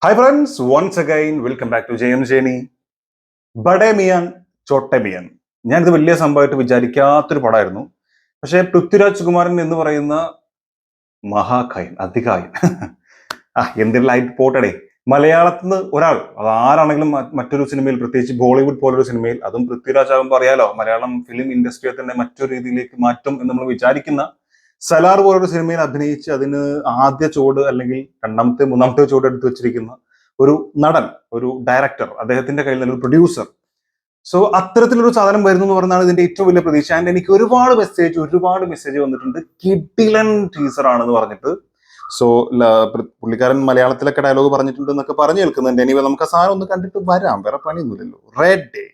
Hi friends, once again welcome back to Jayam journey. Bade Miyan Chote Miyan. ഞാനിത് വലിയ സംഭവമായിട്ട് വിചാരിക്കാത്തൊരു പടമായിരുന്നു. പക്ഷേ പൃഥ്വിരാജ് കുമാരൻ എന്ന് പറയുന്ന മഹാഖയൻ, അതികായൻ എന്തെല്ലാം പോട്ടടേ. മലയാളത്തിൽ നിന്ന് ഒരാൾ, അത് ആരാണെങ്കിലും മറ്റൊരു സിനിമയിൽ, പ്രത്യേകിച്ച് ബോളിവുഡ് പോലൊരു സിനിമയിൽ, അതും പൃഥ്വിരാജ് ആകുമ്പോൾ അറിയാലോ, മലയാളം ഫിലിം ഇൻഡസ്ട്രിയെ തന്നെ മറ്റൊരു രീതിയിലേക്ക് മാറ്റും എന്ന് നമ്മൾ വിചാരിക്കുന്ന സലാർ പോലൊരു സിനിമയിൽ അഭിനയിച്ച് അതിന് ആദ്യ ചുവട് അല്ലെങ്കിൽ രണ്ടാമത്തെ മൂന്നാമത്തെ ചുവട് എടുത്തു വെച്ചിരിക്കുന്ന ഒരു നടൻ, ഒരു ഡയറക്ടർ, അദ്ദേഹത്തിന്റെ കയ്യിൽ നിന്ന് ഒരു പ്രൊഡ്യൂസർ. സോ അത്തരത്തിലൊരു സാധനം വരുന്നു എന്ന് പറഞ്ഞാണ് ഇതിന്റെ ഏറ്റവും വലിയ പ്രതീക്ഷ. ആൻഡ് എനിക്ക് ഒരുപാട് മെസ്സേജ് വന്നിട്ടുണ്ട്. കിഡിലൻ ടീസർ ആണെന്ന് പറഞ്ഞിട്ട്. സോ പുള്ളിക്കാരൻ മലയാളത്തിലൊക്കെ ഡയലോഗ് പറഞ്ഞിട്ടുണ്ട് എന്നൊക്കെ പറഞ്ഞു കേൾക്കുന്നുണ്ട്. എനിവേ നമുക്ക് ആ സാധനം ഒന്ന് കണ്ടിട്ട് വരാം, വേറെ പണിയൊന്നുമില്ലല്ലോ. Red day.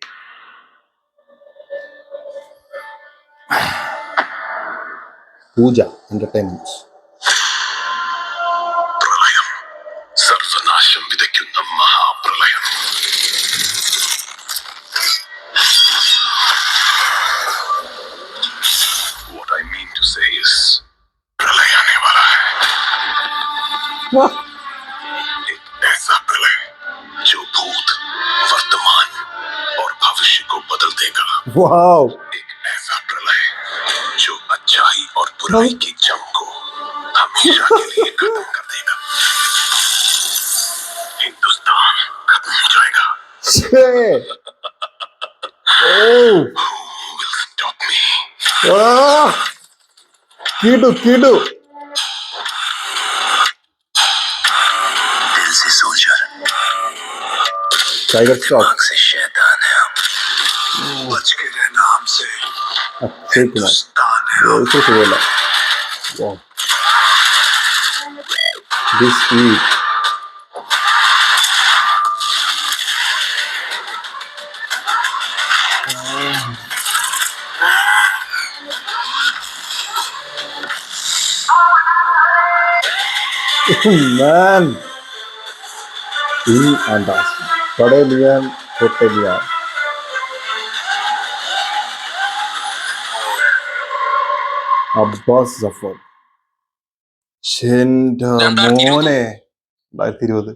പൂജ എന്റർടൈൻമെന്റ്. സർവനാശം വിതയ്ക്കുന്ന മഹാപ്രളയം. What I mean to say is, प्रलय आने वाला है. एक ऐसा प्रलय जो भूत, वर्तमान और भविष्य को बदल देगा. वाओ. एक ऐसा प्रलय जो अच्छाई और बुराई की जंग को हमेशा के लिए खत्म कर देगा. हिंदुस्तान खत्म हो जाएगा. Who will stop me? कीडू दिल से सोल्जर, टाइगर श्रॉफ, दिमाग से शैतान है हम. बच के रहना हमसे. हिंदुस्तान है हम. से बोला. Wow. This is man. In and out. बड़े मियां छोटे मियां. അബ്ബാസ് സഫർ. മോനെ 2020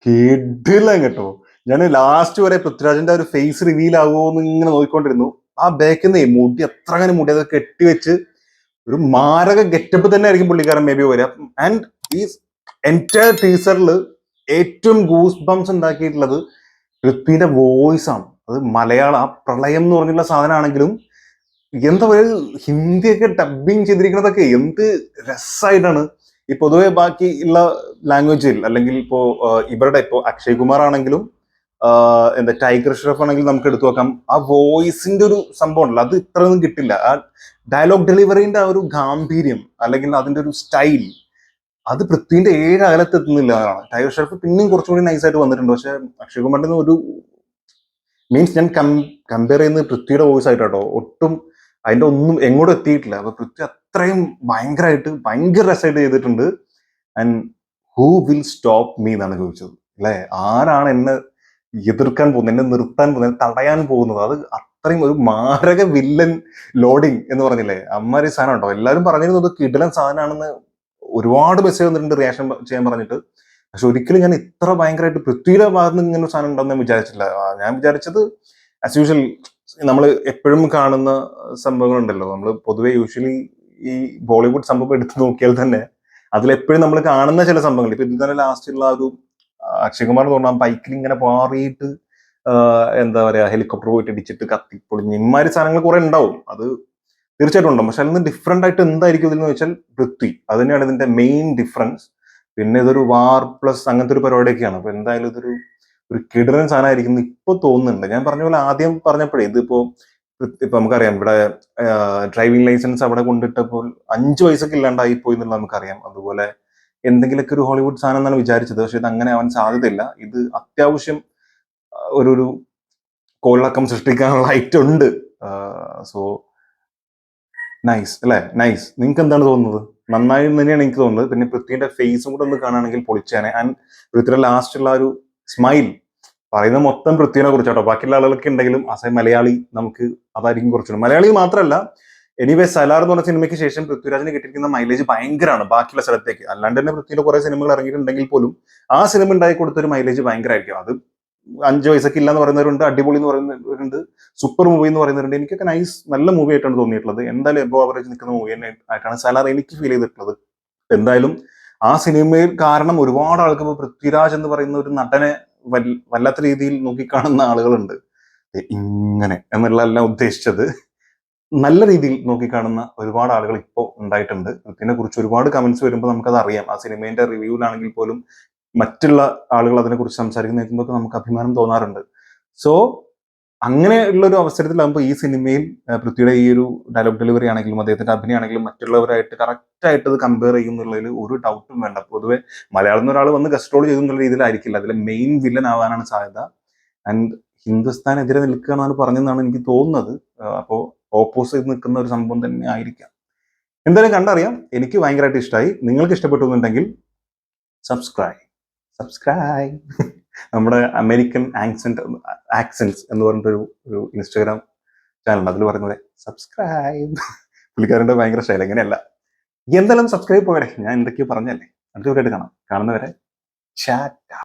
കിഡില്ല കേട്ടോ. ഞാൻ ലാസ്റ്റ് വരെ പൃഥ്വിരാജിന്റെ ഒരു ഫേസ് റിവീൽ ആകുമോ എന്ന് ഇങ്ങനെ നോക്കിക്കൊണ്ടിരുന്നു. ആ ബാക്കിൽ നിന്ന് മുടി എത്ര മുടി അത് കെട്ടിവെച്ച് ഒരു മാരക ഗെറ്റപ്പ് തന്നെ ആയിരിക്കും പുള്ളിക്കാരൻ മേ ബി വരിക. ആൻഡ് ഈ എൻറ്റയർ ടീസറിൽ ഏറ്റവും ഗൂസ് ബംസ് ഉണ്ടാക്കിയിട്ടുള്ളത് പൃഥ്വിന്റെ വോയിസ് ആണ്. അത് മലയാളം, ആ പ്രളയം എന്ന് പറഞ്ഞിട്ടുള്ള സാധനമാണെങ്കിലും എന്താ പറയുക, ഹിന്ദിയൊക്കെ ഡബിങ് ചെയ്തിരിക്കുന്നതൊക്കെ എന്ത് രസമായിട്ടാണ്. ഈ പൊതുവെ ബാക്കി ഉള്ള ലാംഗ്വേജിൽ, അല്ലെങ്കിൽ ഇപ്പോ ഇവരുടെ ഇപ്പോ അക്ഷയ് കുമാർ ആണെങ്കിലും എന്താ ടൈഗർ ഷ്രോഫ് ആണെങ്കിലും നമുക്ക് എടുത്തു നോക്കാം. ആ വോയിസിന്റെ ഒരു സംഭവം ഉണ്ടല്ലോ, അത് ഇത്രയൊന്നും കിട്ടില്ല. ആ ഡയലോഗ് ഡെലിവറിന്റെ ആ ഒരു ഗാംഭീര്യം, അല്ലെങ്കിൽ അതിന്റെ ഒരു സ്റ്റൈൽ, അത് പൃഥ്വിന്റെ 7 അകലത്ത് എത്തുന്നില്ല എന്നാണ്. ടൈഗർ ഷ്രോഫ് പിന്നെയും കുറച്ചുകൂടി നൈസായിട്ട് വന്നിട്ടുണ്ട്. പക്ഷെ അക്ഷയ് കുമാറിന്റെ ഒരു മീൻസ് ഞാൻ കമ്പയർ ചെയ്യുന്നത് പൃഥ്വിയുടെ വോയിസ് ആയിട്ടോ. ഒട്ടും അതിന്റെ ഒന്നും എങ്ങോട്ടും എത്തിയിട്ടില്ല. അപ്പൊ പൃഥ്വി അത്രയും ഭയങ്കര രസമായിട്ട് ചെയ്തിട്ടുണ്ട്. And who will stop me എന്നാണ് ചോദിച്ചത് അല്ലെ. ആരാണ് എന്നെ എതിർക്കാൻ പോകുന്നത്, എന്നെ നിർത്താൻ പോകുന്നത്, എന്നെ തടയാൻ പോകുന്നത്? അത് അത്രയും ഒരു മാരക വില്ലൻ ലോഡിങ് എന്ന് പറഞ്ഞില്ലേ, അമ്മാരി സാധനം ഉണ്ടോ. എല്ലാവരും പറഞ്ഞിരുന്നത് കിടിലൻ സാധനമാണെന്ന് ഒരുപാട് മെസ്സേജ് വന്നിട്ടുണ്ട് റിയാക്ഷൻ ചെയ്യാൻ പറഞ്ഞിട്ട്. പക്ഷെ ഒരിക്കലും ഞാൻ ഇത്ര ഭയങ്കരമായിട്ട് പൃഥ്വിയുടെ ഭാഗത്ത് നിന്ന് ഇങ്ങനെ സാധനം ഉണ്ടെന്ന് ഞാൻ വിചാരിച്ചില്ല. ഞാൻ വിചാരിച്ചത് ആസ് യൂഷ്വൽ നമ്മൾ എപ്പോഴും കാണുന്ന സംഭവങ്ങളുണ്ടല്ലോ. നമ്മൾ പൊതുവെ യൂഷ്വലി ഈ ബോളിവുഡ് സംഭവം എടുത്തു നോക്കിയാൽ തന്നെ അതിലെപ്പോഴും നമ്മൾ കാണുന്ന ചില സംഭവങ്ങൾ. ഇപ്പൊ ഇതിൽ തന്നെ ലാസ്റ്റുള്ള ഒരു അക്ഷയ് കുമാർ എന്ന് പറഞ്ഞാൽ ബൈക്കിൽ ഇങ്ങനെ പാറിയിട്ട് എന്താ പറയാ, ഹെലികോപ്റ്റർ പോയിട്ട് ഇടിച്ചിട്ട് കത്തിപ്പൊളിഞ്ഞ് ഇമാതിരി സാധനങ്ങൾ കുറെ ഉണ്ടാവും. അത് തീർച്ചയായിട്ടും ഉണ്ടാവും. പക്ഷെ അതിൽ നിന്ന് ഡിഫറെന്റ് ആയിട്ട് എന്തായിരിക്കും ഇതിന്ന് വെച്ചാൽ പൃഥ്വി, അത് തന്നെയാണ് ഇതിന്റെ മെയിൻ ഡിഫറൻസ്. പിന്നെ ഇതൊരു വാർ പ്ലസ് അങ്ങനത്തെ ഒരു പരിപാടിയൊക്കെയാണ്. അപ്പൊ എന്തായാലും ഇതൊരു കിടിലൻ സാധനമായിരിക്കും ഇപ്പൊ തോന്നുന്നുണ്ട്. ഞാൻ പറഞ്ഞ പോലെ ആദ്യം പറഞ്ഞപ്പോഴേ, ഇപ്പൊ നമുക്കറിയാം ഇവിടെ ഡ്രൈവിംഗ് ലൈസൻസ് അവിടെ കൊണ്ടിട്ടപ്പോൾ 5 വയസ്സൊക്കെ ഇല്ലാണ്ടായി പോയി എന്നുള്ളത് നമുക്കറിയാം. അതുപോലെ എന്തെങ്കിലുമൊക്കെ ഒരു ഹോളിവുഡ് സാധനം എന്നാണ് വിചാരിച്ചത്. പക്ഷെ ഇത് അങ്ങനെ ആവാൻ സാധ്യതയില്ല. ഇത് അത്യാവശ്യം ഒരു കോളിളക്കം സൃഷ്ടിക്കാനുള്ള ഐറ്റം ഉണ്ട്. സോ നൈസ് അല്ലെ, നൈസ്. നിങ്ങൾക്ക് എന്താണ് തോന്നുന്നത്? നന്നായി തന്നെയാണ് എനിക്ക് തോന്നുന്നത്. പിന്നെ പൃഥ്വിന്റെ ഫേസും കൂടെ ഒന്ന് കാണുകയാണെങ്കിൽ പൊളിച്ചാനെ. ആൻഡ് പൃഥ്വിയുടെ ലാസ്റ്റുള്ള ഒരു സ്മൈൽ പറയുന്നത് മൊത്തം പൃഥ്വിനെ കുറിച്ചാട്ടോ. ബാക്കിയുള്ള ആളുകളൊക്കെ ഉണ്ടെങ്കിലും ആസ് എ മലയാളി നമുക്ക് അതായിരിക്കും കുറച്ചുകൂടെ. മലയാളി മാത്രമല്ല, എനിവേ സലാർ എന്ന് പറഞ്ഞ സിനിമയ്ക്ക് ശേഷം പൃഥ്വിരാജിന് കിട്ടിയിരിക്കുന്ന മൈലേജ് ഭയങ്കരമാണ് ബാക്കിയുള്ള സ്ഥലത്തേക്ക്. അല്ലാണ്ട് തന്നെ പൃഥ്വിയുടെ കുറെ സിനിമകൾ ഇറങ്ങിയിട്ടുണ്ടെങ്കിൽ പോലും ആ സിനിമ ഉണ്ടായി കൊടുത്തൊരു മൈലേജ് ഭയങ്കരമായിരിക്കും. അത് 5 പൈസക്ക് ഇല്ല എന്ന് പറയുന്നവരുണ്ട്, അടിപൊളി എന്ന് പറയുന്നവരുണ്ട്, സൂപ്പർ മൂവി എന്ന് പറയുന്നവരുണ്ട്. എനിക്കൊക്കെ നല്ല മൂവി ആയിട്ടാണ് തോന്നിയിട്ടുള്ളത്. എന്തായാലും എബോ ആവറേജ് നിൽക്കുന്ന മൂവി ആയിട്ടാണ് സലാർ എനിക്ക് ഫീൽ ചെയ്തിട്ടുള്ളത്. എന്തായാലും ആ സിനിമയിൽ കാരണം ഒരുപാട് ആൾക്ക് ഇപ്പോൾ പൃഥ്വിരാജ് എന്ന് പറയുന്ന ഒരു നടനെ വല്ലാത്ത രീതിയിൽ നോക്കിക്കാണുന്ന ആളുകളുണ്ട്. ഇങ്ങനെ എന്നുള്ളതല്ല ഉദ്ദേശിച്ചത്, നല്ല രീതിയിൽ നോക്കിക്കാണുന്ന ഒരുപാട് ആളുകൾ ഇപ്പോൾ ഉണ്ടായിട്ടുണ്ട്. ഇതിനെ കുറിച്ച് ഒരുപാട് കമന്റ്സ് വരുമ്പോൾ നമുക്കത് അറിയാം. ആ സിനിമേന്റെ റിവ്യൂലാണെങ്കിൽ പോലും മറ്റുള്ള ആളുകൾ അതിനെക്കുറിച്ച് സംസാരിക്കുന്ന കേൾക്കുമ്പോൾ നമുക്ക് അഭിമാനം തോന്നാറുണ്ട്. സോ അങ്ങനെയുള്ള ഒരു അവസരത്തിലാകുമ്പോൾ ഈ സിനിമയിൽ പൃഥ്വിയുടെ ഈ ഒരു ഡയലോഗ് ഡെലിവറി ആണെങ്കിലും അദ്ദേഹത്തിന്റെ അഭിനയമാണെങ്കിലും മറ്റുള്ളവരായിട്ട് കറക്റ്റ് ആയിട്ട് അത് കമ്പയർ ചെയ്യുന്നുള്ളതിൽ ഒരു ഡൗട്ടും വേണ്ട. പൊതുവെ മലയാളം നിന്ന് ഒരാൾ വന്ന് ഗസ്റ്റ് റോൾ ചെയ്തെന്നുള്ള രീതിയിലായിരിക്കില്ല, അതിലെ മെയിൻ വില്ലൻ ആവാനാണ് സാധ്യത. ആൻഡ് ഹിന്ദുസ്ഥാനെതിരെ നിൽക്കുക എന്നാണ് പറഞ്ഞതെന്നാണ് എനിക്ക് തോന്നുന്നത്. അപ്പോൾ ഓപ്പോസിറ്റ് നിൽക്കുന്ന ഒരു സംഭവം തന്നെ ആയിരിക്കാം. എന്തായാലും കണ്ടറിയാം. എനിക്ക് ഭയങ്കരമായിട്ട് ഇഷ്ടമായി. നിങ്ങൾക്ക് ഇഷ്ടപ്പെട്ടു എന്നുണ്ടെങ്കിൽ സബ്സ്ക്രൈബ്. നമ്മുടെ അമേരിക്കൻ ആക്സെൻസ് എന്ന് പറഞ്ഞിട്ടൊരു ഇൻസ്റ്റാഗ്രാം ചാനൽ, അതിൽ പറഞ്ഞ പോലെ സബ്സ്ക്രൈബ്. പുള്ളിക്കാരൻ്റെ ഭയങ്കര സ്റ്റൈൽ. എങ്ങനെയല്ല, എന്തായാലും സബ്സ്ക്രൈബ് പോകട്ടെ. ഞാൻ എന്തൊക്കെയോ പറഞ്ഞല്ലേ. അടുത്ത വീഡിയോ കാണാം. കാണുന്നവരെ ചാറ്റ്.